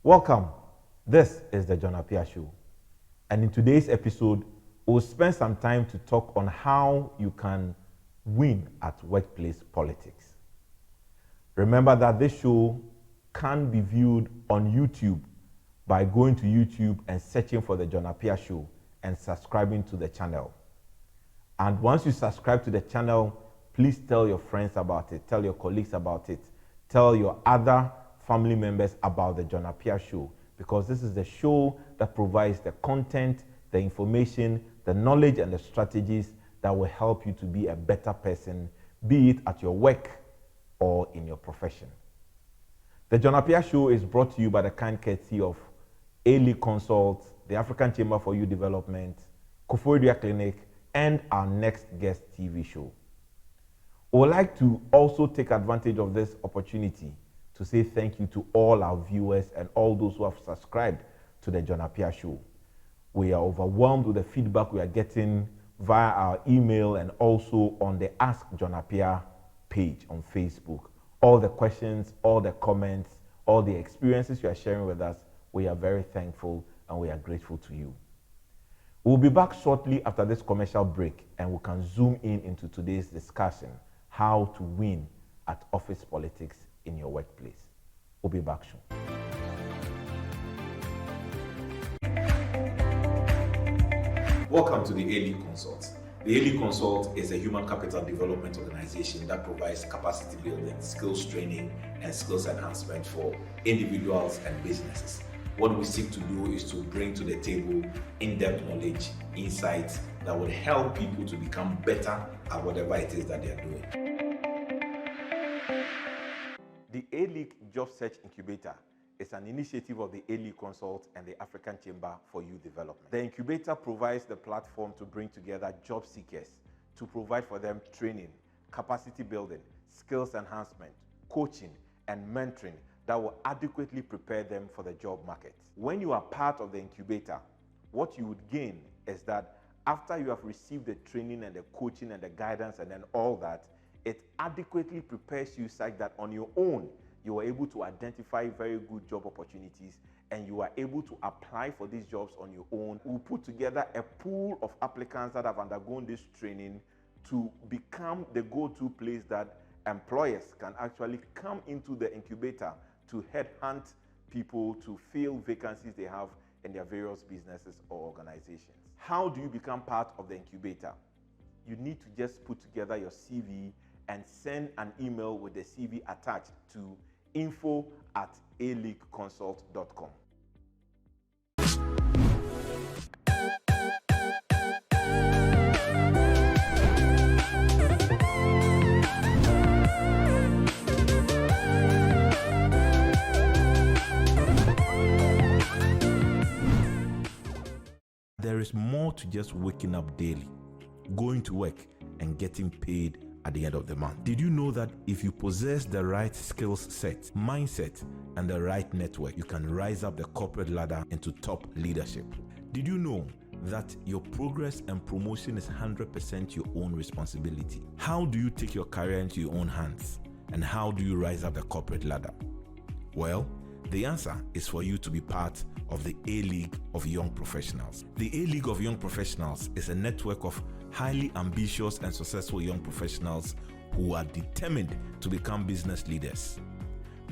Welcome. This is the John Appiah Show. And in today's episode, we'll spend some time to talk on how you can win at workplace politics. Remember that this show can be viewed on YouTube by going to YouTube and searching for the John Appiah Show and subscribing to the channel. And once you subscribe to the channel, please tell your friends about it, tell your colleagues about it, tell your other family members about the John Appiah Show, because this is the show that provides the content, the information, the knowledge, and the strategies that will help you to be a better person, be it at your work or in your profession. The John Appiah Show is brought to you by the kind courtesy of A-League Consult, the African Chamber for Youth Development, Koforidua Clinic, and our next guest TV show. We would like to also take advantage of this opportunity to say thank you to all our viewers and all those who have subscribed to the John Appiah Show. We are overwhelmed with the feedback we are getting via our email and also on the Ask John Appiah page on Facebook. All the questions, all the comments, all the experiences you are sharing with us, we are very thankful and we are grateful to you. We'll be back shortly after this commercial break and we can zoom into today's discussion, how to win at office politics in your workplace. We'll be back soon. Welcome to the A-League Consult. The A-League Consult is a human capital development organization that provides capacity building, skills training, and skills enhancement for individuals and businesses. What we seek to do is to bring to the table in-depth knowledge, insights that will help people to become better at whatever it is that they are doing. The A-League Job Search Incubator is an initiative of the A-League Consult and the African Chamber for Youth Development. The incubator provides the platform to bring together job seekers to provide for them training, capacity building, skills enhancement, coaching, and mentoring that will adequately prepare them for the job market. When you are part of the incubator, what you would gain is that after you have received the training and the coaching and the guidance and then all that, it adequately prepares you such that on your own, you are able to identify very good job opportunities and you are able to apply for these jobs on your own. We'll put together a pool of applicants that have undergone this training to become the go-to place that employers can actually come into the incubator to headhunt people to fill vacancies they have in their various businesses or organizations. How do you become part of the incubator? You need to just put together your CV and send an email with the CV attached to info@aleagueconsult.com. There is more to just waking up daily, going to work, and getting paid at the end of the month. Did you know that if you possess the right skills set, mindset, and the right network, you can rise up the corporate ladder into top leadership? Did you know that your progress and promotion is 100% your own responsibility? How do you take your career into your own hands? And how do you rise up the corporate ladder? Well, the answer is for you to be part of the A-League of Young Professionals. The A-League of Young Professionals is a network of highly ambitious and successful young professionals who are determined to become business leaders.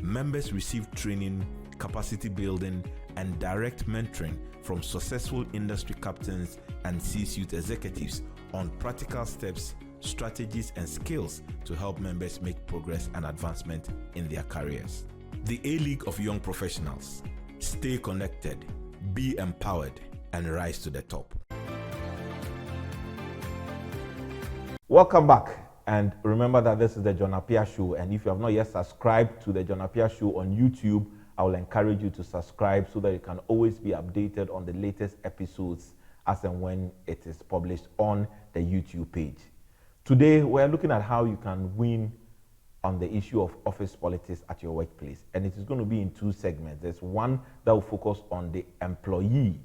Members receive training, capacity building, and direct mentoring from successful industry captains and C-suite executives on practical steps, strategies, and skills to help members make progress and advancement in their careers. The A-League of Young Professionals. Stay connected, be empowered, and rise to the top. Welcome back, and remember that this is the John Appiah Show, and if you have not yet subscribed to the John Appiah Show on YouTube, I will encourage you to subscribe so that you can always be updated on the latest episodes as and when it is published on the YouTube page. Today, we're looking at how you can win on the issue of office politics at your workplace, and it is going to be in two segments. There's one that will focus on the employee,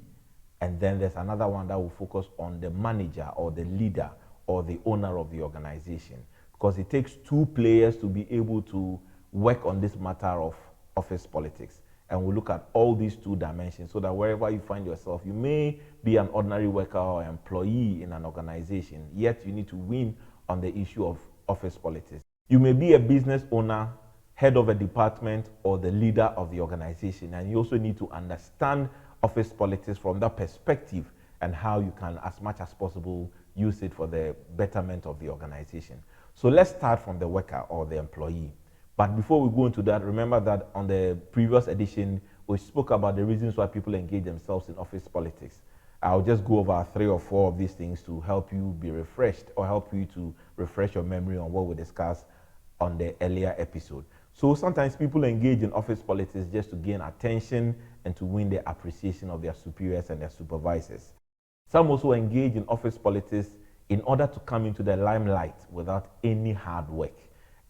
and then there's another one that will focus on the manager or the leader or the owner of the organization, because it takes two players to be able to work on this matter of office politics. And we'll look at all these two dimensions so that wherever you find yourself, you may be an ordinary worker or employee in an organization, yet you need to win on the issue of office politics. You may be a business owner, head of a department, or the leader of the organization, and you also need to understand office politics from that perspective and how you can, as much as possible, use it for the betterment of the organization. So let's start from the worker or the employee. But before we go into that, remember that on the previous edition, we spoke about the reasons why people engage themselves in office politics. I'll just go over 3 or 4 of these things to help you be refreshed or help you to refresh your memory on what we discussed on the earlier episode. So sometimes people engage in office politics just to gain attention and to win the appreciation of their superiors and their supervisors. Some also engage in office politics in order to come into the limelight without any hard work.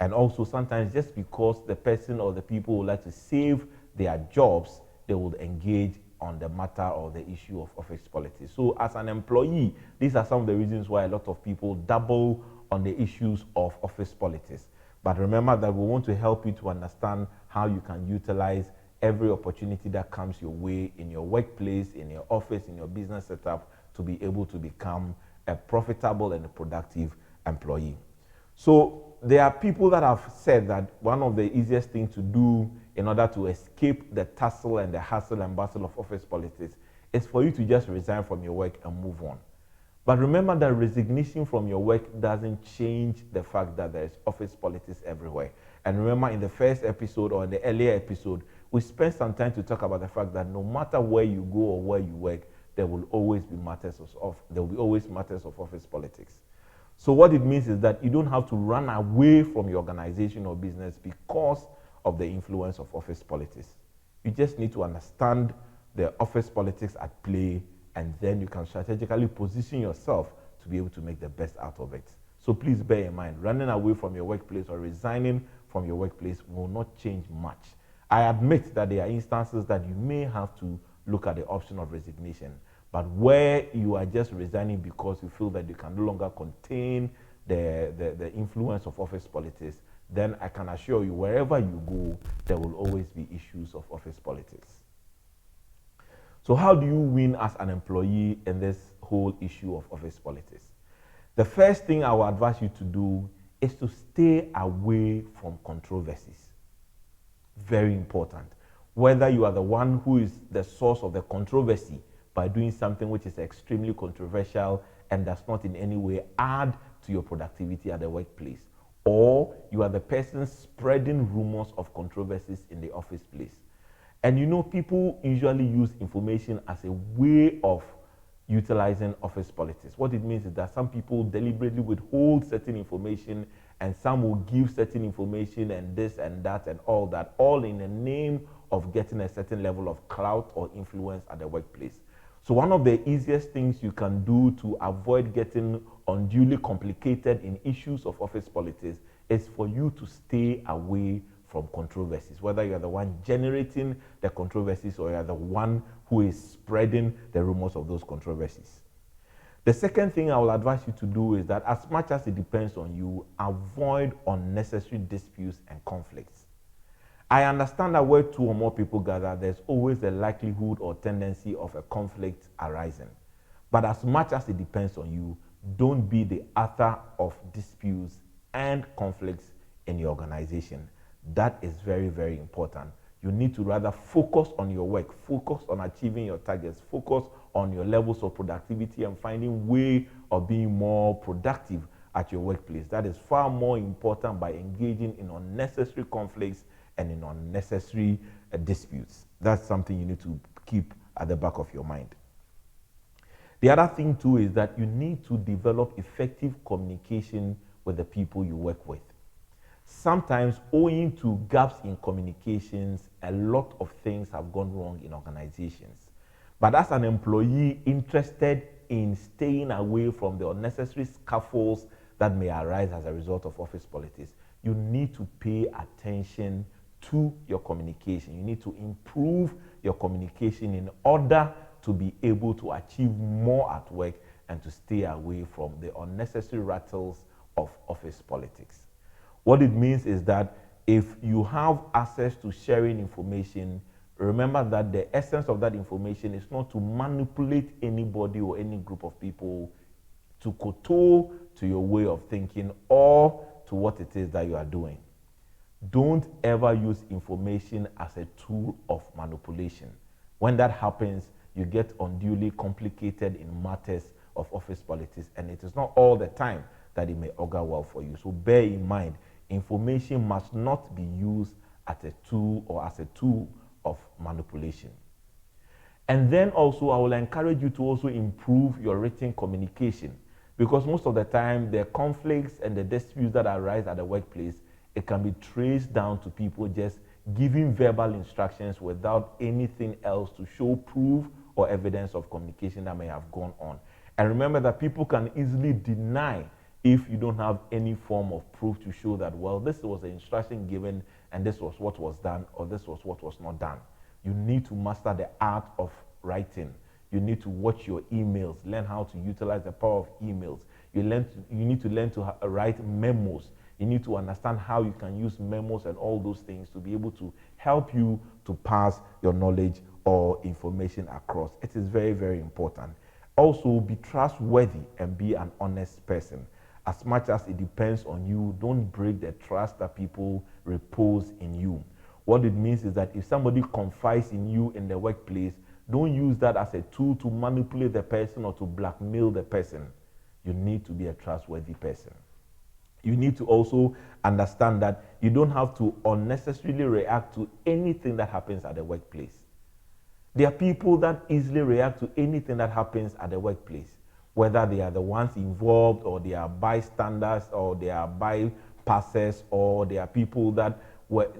And also sometimes just because the person or the people would like to save their jobs, they would engage on the matter or the issue of office politics. So as an employee, these are some of the reasons why a lot of people dabble on the issues of office politics. But remember that we want to help you to understand how you can utilize every opportunity that comes your way in your workplace, in your office, in your business setup to be able to become a profitable and a productive employee. So there are people that have said that one of the easiest things to do in order to escape the tussle and the hustle and bustle of office politics is for you to just resign from your work and move on. But remember that resignation from your work doesn't change the fact that there is office politics everywhere. And remember in the first episode or in the earlier episode, we spent some time to talk about the fact that no matter where you go or where you work, there will always be matters of office politics. So what it means is that you don't have to run away from your organization or business because of the influence of office politics. You just need to understand the office politics at play, and then you can strategically position yourself to be able to make the best out of it. So please bear in mind, running away from your workplace or resigning from your workplace will not change much. I admit that there are instances that you may have to look at the option of resignation. But where you are just resigning because you feel that you can no longer contain the influence of office politics, then I can assure you, wherever you go, there will always be issues of office politics. So how do you win as an employee in this whole issue of office politics? The first thing I will advise you to do is to stay away from controversies. Very important. Whether you are the one who is the source of the controversy by doing something which is extremely controversial and does not in any way add to your productivity at the workplace, or you are the person spreading rumors of controversies in the office place. And you know, people usually use information as a way of utilizing office politics. What it means is that some people deliberately withhold certain information, and some will give certain information and this and that and all that, all in the name of getting a certain level of clout or influence at the workplace. So one of the easiest things you can do to avoid getting unduly complicated in issues of office politics is for you to stay away from controversies, whether you're the one generating the controversies or you're the one who is spreading the rumors of those controversies. The second thing I will advise you to do is that, as much as it depends on you, avoid unnecessary disputes and conflicts. I understand that where 2 or more people gather, there's always a likelihood or tendency of a conflict arising. But as much as it depends on you, don't be the author of disputes and conflicts in your organization. That is very, very important. You need to rather focus on your work, focus on achieving your targets, focus on your levels of productivity and finding way of being more productive at your workplace. That is far more important by engaging in unnecessary conflicts and in unnecessary disputes. That's something you need to keep at the back of your mind. The other thing too is that you need to develop effective communication with the people you work with. Sometimes, owing to gaps in communications, a lot of things have gone wrong in organizations. But as an employee interested in staying away from the unnecessary scuffles that may arise as a result of office politics, you need to pay attention to your communication. You need to improve your communication in order to be able to achieve more at work and to stay away from the unnecessary rattles of office politics. What it means is that if you have access to sharing information, Remember that the essence of that information is not to manipulate anybody or any group of people to kowtow to your way of thinking or to what it is that you are doing. Don't ever use information as a tool of manipulation. When that happens, you get unduly complicated in matters of office politics, and it is not all the time that it may augur well for you. So bear in mind, information must not be used as a tool or as a tool of manipulation. And then also, I will encourage you to also improve your written communication, because most of the time, the conflicts and the disputes that arise at the workplace, it can be traced down to people just giving verbal instructions without anything else to show proof or evidence of communication that may have gone on. And remember that people can easily deny if you don't have any form of proof to show that, well, this was the instruction given and this was what was done or this was what was not done. You need to master the art of writing. You need to watch your emails, learn how to utilize the power of emails. You need to learn to write memos. You need to understand how you can use memos and all those things to be able to help you to pass your knowledge or information across. It is very, very important. Also, be trustworthy and be an honest person. As much as it depends on you, don't break the trust that people repose in you. What it means is that if somebody confides in you in the workplace, don't use that as a tool to manipulate the person or to blackmail the person. You need to be a trustworthy person. You need to also understand that you don't have to unnecessarily react to anything that happens at the workplace. There are people that easily react to anything that happens at the workplace, whether they are the ones involved or they are bystanders or they are bypassers or they are people that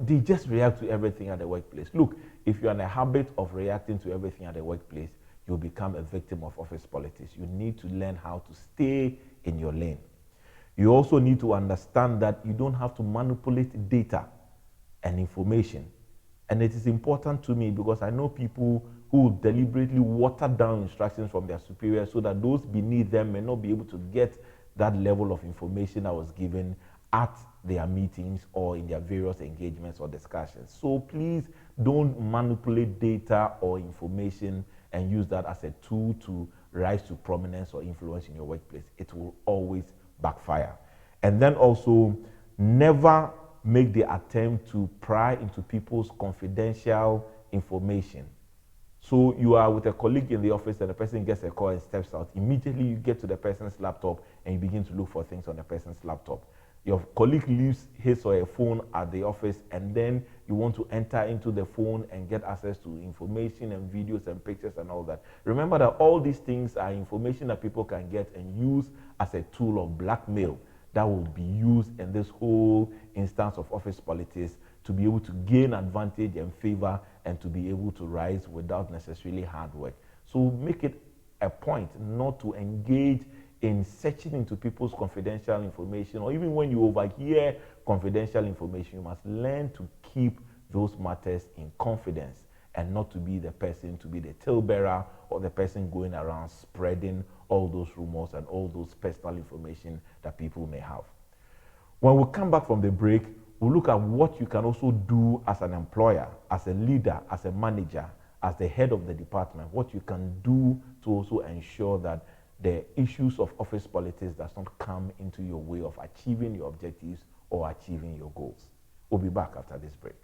they just react to everything at the workplace. Look, if you're in a habit of reacting to everything at the workplace, you'll become a victim of office politics. You need to learn how to stay in your lane. You also need to understand that you don't have to manipulate data and information. And it is important to me because I know people who deliberately water down instructions from their superiors so that those beneath them may not be able to get that level of information that was given at their meetings or in their various engagements or discussions. So please don't manipulate data or information and use that as a tool to rise to prominence or influence in your workplace. It will always backfire. And then also, never make the attempt to pry into people's confidential information. So you are with a colleague in the office and the person gets a call and steps out. Immediately you get to the person's laptop and you begin to look for things on the person's laptop. Your colleague leaves his or her phone at the office and then you want to enter into the phone and get access to information and videos and pictures and all that. Remember that all these things are information that people can get and use as a tool of blackmail that will be used in this whole instance of office politics to be able to gain advantage and favor and to be able to rise without necessarily hard work. So make it a point not to engage in searching into people's confidential information, or even when you overhear confidential information, you must learn to keep those matters in confidence and not to be the person, to be the talebearer or the person going around spreading all those rumors and all those personal information that people may have. When we come back from the break, we'll look at what you can also do as an employer, as a leader, as a manager, as the head of the department, what you can do to also ensure that the issues of office politics does not come into your way of achieving your objectives or achieving your goals. We'll be back after this break.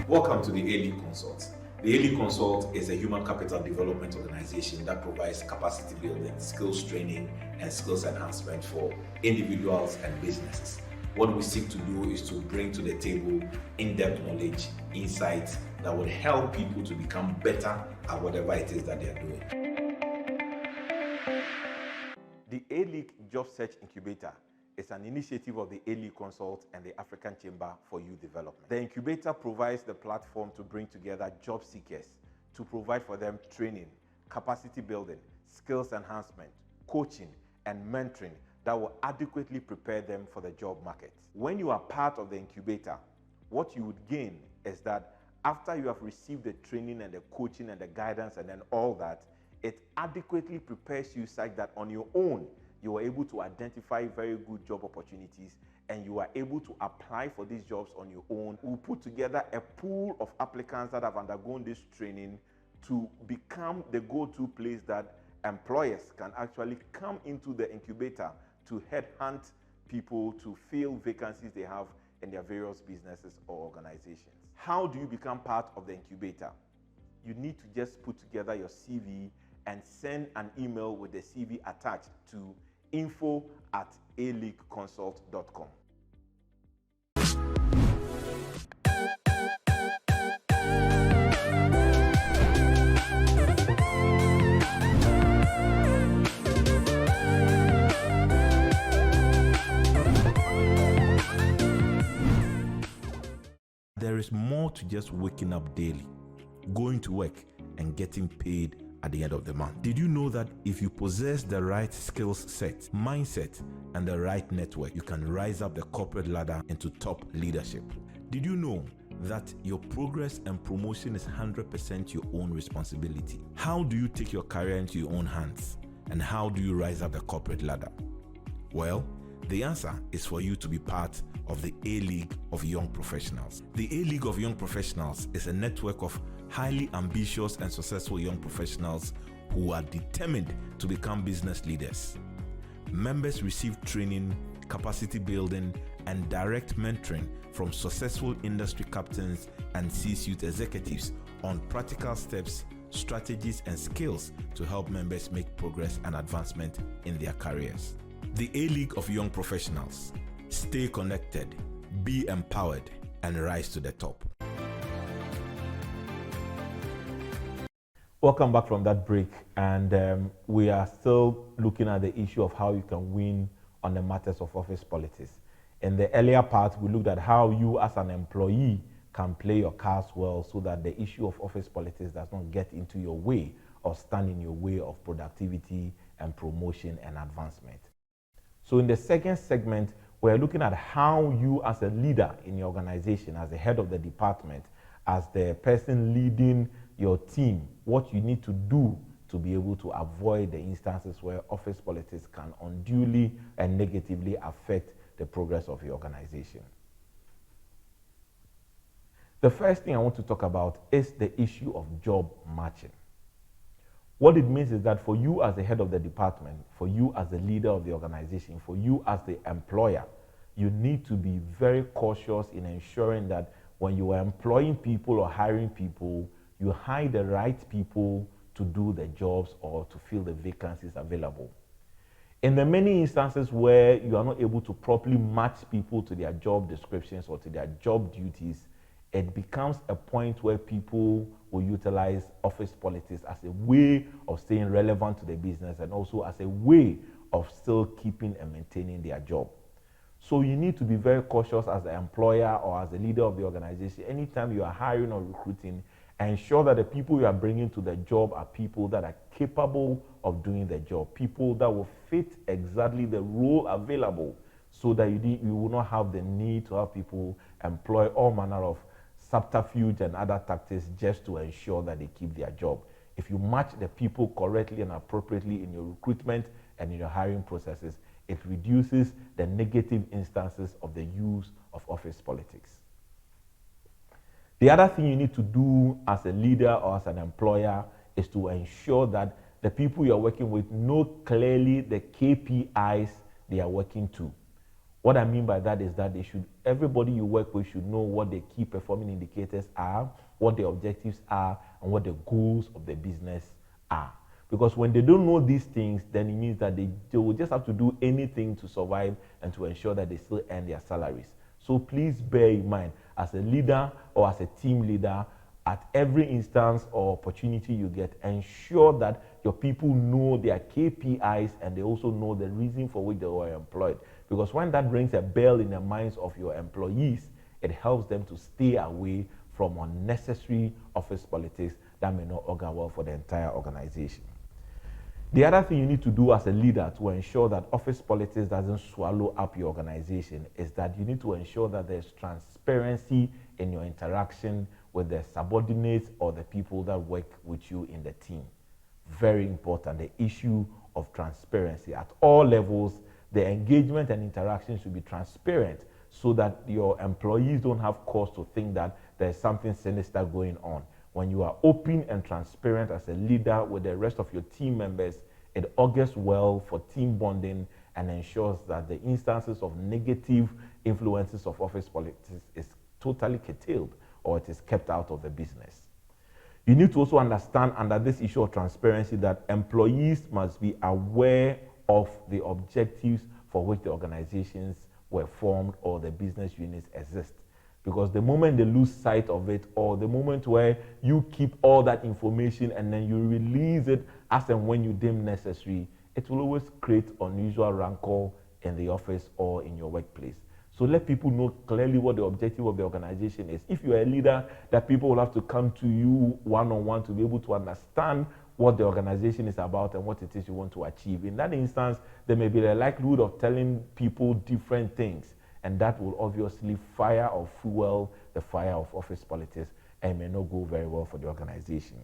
Welcome to the A-League Consult. The A-League Consult is a human capital development organization that provides capacity building, skills training, and skills enhancement for individuals and businesses. What we seek to do is to bring to the table in-depth knowledge, insights that will help people to become better at whatever it is that they are doing. The A-League Job Search Incubator is an initiative of the A-League Consult and the African Chamber for Youth Development. The incubator provides the platform to bring together job seekers to provide for them training, capacity building, skills enhancement, coaching, and mentoring that will adequately prepare them for the job market. When you are part of the incubator, what you would gain is that after you have received the training and the coaching and the guidance and then all that, it adequately prepares you such that on your own, you were able to identify very good job opportunities, and you are able to apply for these jobs on your own. We'll put together a pool of applicants that have undergone this training to become the go-to place that employers can actually come into the incubator to headhunt people to fill vacancies they have in their various businesses or organizations. How do you become part of the incubator? You need to just put together your CV and send an email with the CV attached to info@aleagueconsult.com. There is more to just waking up daily, going to work, and getting paid at the end of the month. Did you know that if you possess the right skills set, mindset, and the right network, you can rise up the corporate ladder into top leadership? Did you know that your progress and promotion is 100% your own responsibility? How do you take your career into your own hands? And how do you rise up the corporate ladder? Well, the answer is for you to be part of the A-League of Young Professionals. The A-League of Young Professionals is a network of highly ambitious and successful young professionals who are determined to become business leaders. Members receive training, capacity building, and direct mentoring from successful industry captains and C-suite executives on practical steps, strategies, and skills to help members make progress and advancement in their careers. The A-League of Young Professionals. Stay connected, be empowered, and rise to the top. Welcome back from that break, and we are still looking at the issue of how you can win on the matters of office politics. In the earlier part, we looked at how you as an employee can play your cards well so that the issue of office politics does not get into your way or stand in your way of productivity and promotion and advancement. So in the second segment, we're looking at how you as a leader in your organization, as the head of the department, as the person leading your team, what you need to do to be able to avoid the instances where office politics can unduly and negatively affect the progress of your organization. The first thing I want to talk about is the issue of job matching. What it means is that for you as the head of the department, for you as the leader of the organization, for you as the employer, you need to be very cautious in ensuring that when you are employing people or hiring people, you hire the right people to do the jobs or to fill the vacancies available. In the many instances where you are not able to properly match people to their job descriptions or to their job duties, it becomes a point where people will utilize office politics as a way of staying relevant to the business and also as a way of still keeping and maintaining their job. So you need to be very cautious as an employer or as the leader of the organization. Anytime you are hiring or recruiting, ensure that the people you are bringing to the job are people that are capable of doing the job, people that will fit exactly the role available so that you will not have the need to have people employ all manner of subterfuge and other tactics just to ensure that they keep their job. If you match the people correctly and appropriately in your recruitment and in your hiring processes, it reduces the negative instances of the use of office politics. The other thing you need to do as a leader or as an employer is to ensure that the people you're working with know clearly the KPIs they are working to. What I mean by that is that everybody you work with should know what the key performing indicators are, what the objectives are, and what the goals of the business are. Because when they don't know these things, then it means that they will just have to do anything to survive and to ensure that they still earn their salaries. So please bear in mind, as a leader or as a team leader, at every instance or opportunity you get, ensure that your people know their KPIs and they also know the reason for which they were employed. Because when that rings a bell in the minds of your employees, it helps them to stay away from unnecessary office politics that may not augur well for the entire organization. The other thing you need to do as a leader to ensure that office politics doesn't swallow up your organization is that you need to ensure that there's transparency in your interaction with the subordinates or the people that work with you in the team. Very important, the issue of transparency. At all levels, the engagement and interaction should be transparent so that your employees don't have cause to think that there's something sinister going on. When you are open and transparent as a leader with the rest of your team members, it augurs well for team bonding and ensures that the instances of negative influences of office politics is totally curtailed or it is kept out of the business. You need to also understand under this issue of transparency that employees must be aware of the objectives for which the organizations were formed or the business units exist. Because the moment they lose sight of it, or the moment where you keep all that information and then you release it as and when you deem necessary, it will always create unusual rancor in the office or in your workplace. So let people know clearly what the objective of the organization is. If you're a leader, that people will have to come to you one-on-one to be able to understand what the organization is about and what it is you want to achieve. In that instance, there may be the likelihood of telling people different things, and that will obviously fire or fuel the fire of office politics and may not go very well for the organization.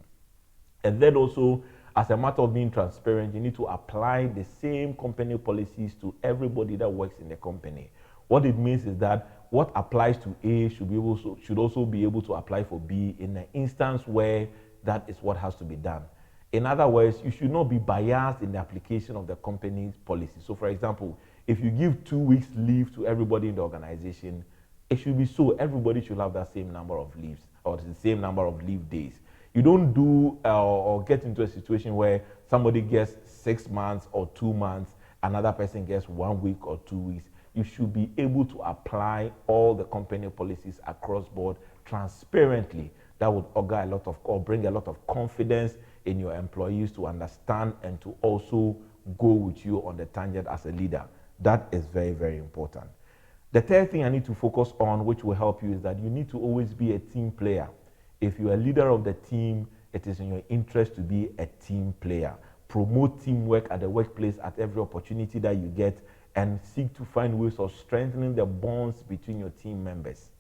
And then also, as a matter of being transparent, you need to apply the same company policies to everybody that works in the company. What it means is that what applies to A should also be able to apply for B in an instance where that is what has to be done. In other words, you should not be biased in the application of the company's policy. So for example, if you give 2 weeks leave to everybody in the organization, it should be so everybody should have that same number of leaves or the same number of leave days. You don't do or get into a situation where somebody gets 6 months or 2 months, another person gets 1 week or 2 weeks. You should be able to apply all the company policies across board transparently. That would augur a lot of, or bring a lot of confidence in your employees to understand and to also go with you on the tangent as a leader. That is very, very important. The third thing I need to focus on, which will help you, is that you need to always be a team player. If you're a leader of the team, it is in your interest to be a team player. Promote teamwork at the workplace at every opportunity that you get, and seek to find ways of strengthening the bonds between your team members.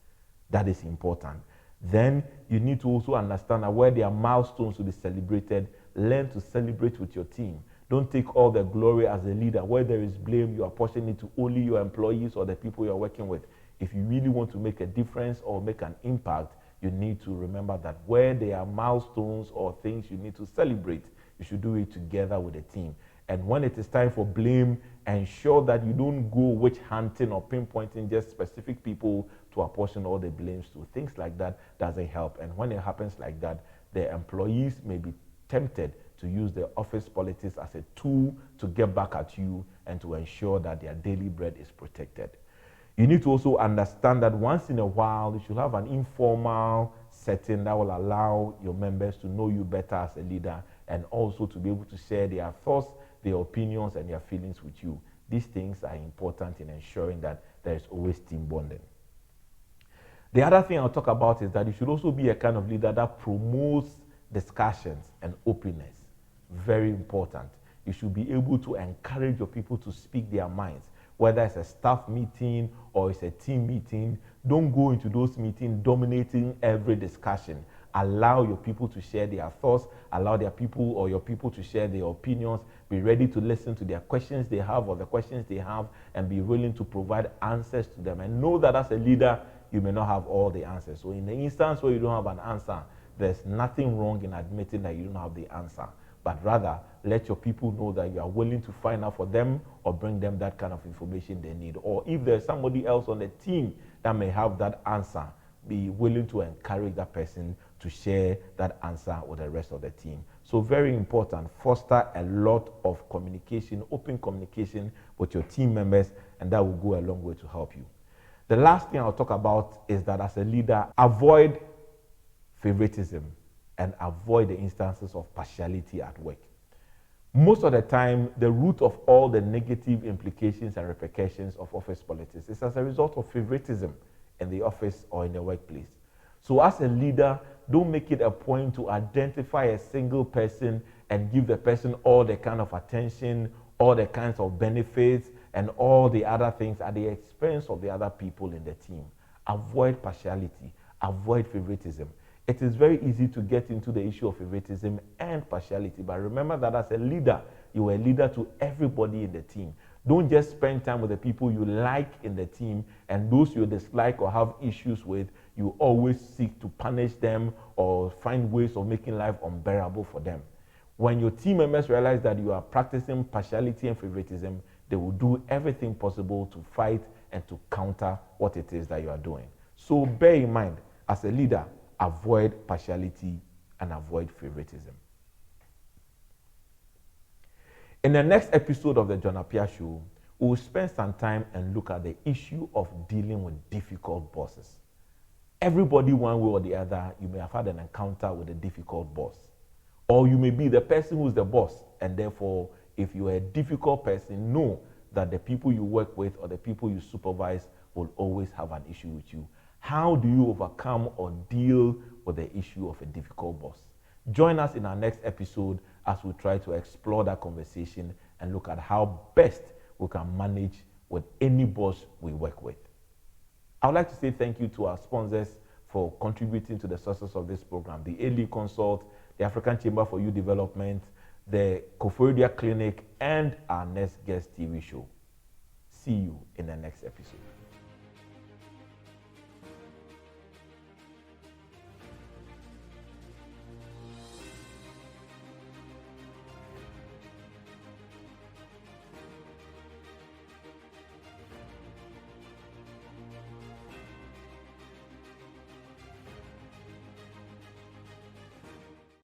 That is important. Then you need to also understand that where there are milestones to be celebrated, learn to celebrate with your team. Don't take all the glory as a leader. Where there is blame, you apportion it to only your employees or the people you're working with. If you really want to make a difference or make an impact, you need to remember that where there are milestones or things you need to celebrate, you should do it together with the team. And when it is time for blame, ensure that you don't go witch hunting or pinpointing just specific people to apportion all the blames to. Things like that doesn't help. And when it happens like that, the employees may be tempted to use the office politics as a tool to get back at you and to ensure that their daily bread is protected. You need to also understand that once in a while, you should have an informal setting that will allow your members to know you better as a leader and also to be able to share their thoughts, their opinions, and their feelings with you. These things are important in ensuring that there is always team bonding. The other thing I'll talk about is that you should also be a kind of leader that promotes discussions and openness. Very important. You should be able to encourage your people to speak their minds. Whether it's a staff meeting or it's a team meeting, don't go into those meetings dominating every discussion. Allow your people to share their thoughts, allow their people or your people to share their opinions, be ready to listen to their questions they have or the questions they have, and be willing to provide answers to them. And know that as a leader, you may not have all the answers. So in the instance where you don't have an answer, there's nothing wrong in admitting that you don't have the answer. But rather, let your people know that you are willing to find out for them or bring them that kind of information they need. Or if there's somebody else on the team that may have that answer, be willing to encourage that person to share that answer with the rest of the team. So very important, foster a lot of communication, open communication with your team members, and that will go a long way to help you. The last thing I'll talk about is that as a leader, avoid favoritism and avoid the instances of partiality at work. Most of the time, the root of all the negative implications and repercussions of office politics is as a result of favoritism in the office or in the workplace. So as a leader, don't make it a point to identify a single person and give the person all the kind of attention, all the kinds of benefits, and all the other things at the expense of the other people in the team. Avoid partiality, avoid favoritism. It is very easy to get into the issue of favoritism and partiality, but remember that as a leader, you are a leader to everybody in the team. Don't just spend time with the people you like in the team, and those you dislike or have issues with, you always seek to punish them or find ways of making life unbearable for them. When your team members realize that you are practicing partiality and favoritism, they will do everything possible to fight and to counter what it is that you are doing. So bear in mind, as a leader, avoid partiality and avoid favoritism. In the next episode of the John Appiah Show, we will spend some time and look at the issue of dealing with difficult bosses. Everybody, one way or the other, you may have had an encounter with a difficult boss. Or you may be the person who's the boss, and therefore, if you are a difficult person, know that the people you work with or the people you supervise will always have an issue with you. How do you overcome or deal with the issue of a difficult boss? Join us in our next episode as we try to explore that conversation and look at how best we can manage with any boss we work with. I would like to say thank you to our sponsors for contributing to the success of this program, the Elite Consult, the African Chamber for Youth Development, the Koforidua Clinic, and our next guest TV show. See you in the next episode.